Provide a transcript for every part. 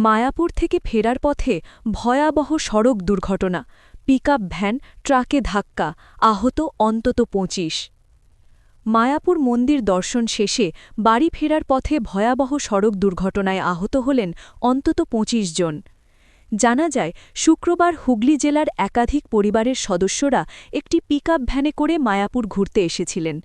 মায়াপুর থেকে ফেরার পথে ভয়াবহ সড়ক দুর্ঘটনা, পিকআপ ভ্যান ট্রাকে ধাক্কা, আহত অন্তত ২৫। মায়াপুর মন্দির দর্শন শেষে বাড়ি ফেরার পথে ভয়াবহ সড়ক দুর্ঘটনায় আহত হলেন অন্তত ২৫ জন। জানা যায়, শুক্রবার হুগলি জেলার একাধিক পরিবারের সদস্যরা একটি পিকআপ ভ্যানে করে মায়াপুর ঘুরতে এসেছিলেন।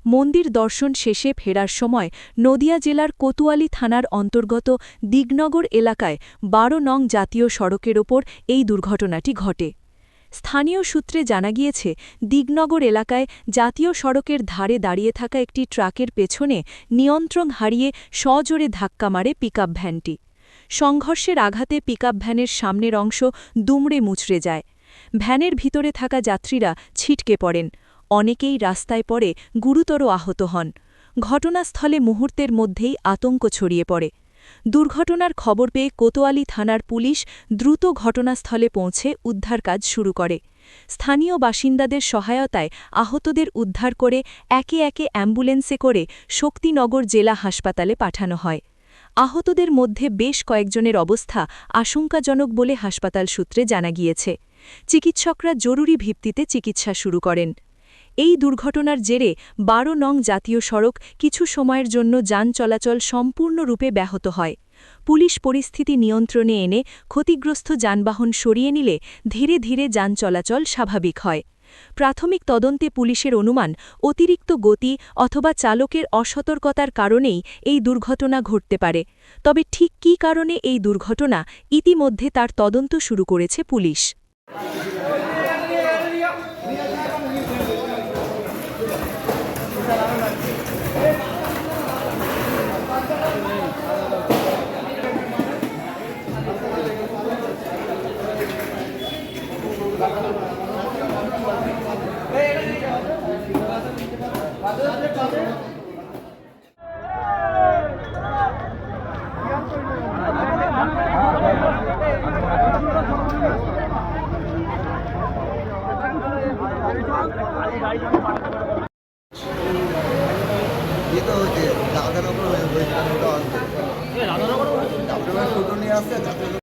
মন্দির দর্শন শেষে ফেরার সময় নদিয়া জেলার কোতোয়ালি থানার অন্তর্গত দিগনগর এলাকায় ১২ নং জাতীয় সড়কের ওপর এই দুর্ঘটনাটি ঘটে। স্থানীয় সূত্রে জানা গিয়েছে, দিগনগর এলাকায় জাতীয় সড়কের ধারে দাঁড়িয়ে থাকা একটি ট্রাকের পেছনে নিয়ন্ত্রণ হারিয়ে সজোরে ধাক্কা মারে পিকআপ ভ্যানটি। সংঘর্ষের আঘাতে পিকআপ ভ্যানের সামনের অংশ দুমড়ে মুচড়ে যায়। ভ্যানের ভিতরে থাকা যাত্রীরা ছিটকে পড়েন। অনেকেই রাস্তায় পড়ে গুরুতর আহত হন। ঘটনাস্থলে মুহূর্তের মধ্যেই আতঙ্ক ছড়িয়ে পড়ে। দুর্ঘটনার খবর পেয়ে কোতোয়ালি থানার পুলিশ দ্রুত ঘটনাস্থলে পৌঁছে উদ্ধার কাজ শুরু করে। স্থানীয় বাসিন্দাদের সহায়তায় আহতদের উদ্ধার করে একে একে অ্যাম্বুলেন্সে করে শক্তিনগর জেলা হাসপাতালে পাঠানো হয়। আহতদের মধ্যে বেশ কয়েকজনের অবস্থা আশঙ্কাজনক বলে হাসপাতাল সূত্রে জানা গিয়েছে। চিকিৎসকরা জরুরি ভিত্তিতে চিকিৎসা শুরু করেন। এই দুর্ঘটনার জেরে ১২ নং জাতীয় সড়ক কিছু সময়ের জন্য যান চলাচল সম্পূর্ণরূপে ব্যাহত হয়। পুলিশ পরিস্থিতি নিয়ন্ত্রণে এনে ক্ষতিগ্রস্ত যানবাহন সরিয়ে নিলে ধীরে ধীরে যান চলাচল স্বাভাবিক হয়। প্রাথমিক তদন্তে পুলিশের অনুমান, অতিরিক্ত গতি অথবা চালকের অসতর্কতার কারণেই এই দুর্ঘটনা ঘটতে পারে। তবে ঠিক কী কারণে এই দুর্ঘটনা, ইতিমধ্যে তার তদন্ত শুরু করেছে পুলিশ। ये तो राधानगर राधानगर টোটো নিয়ে আসছে।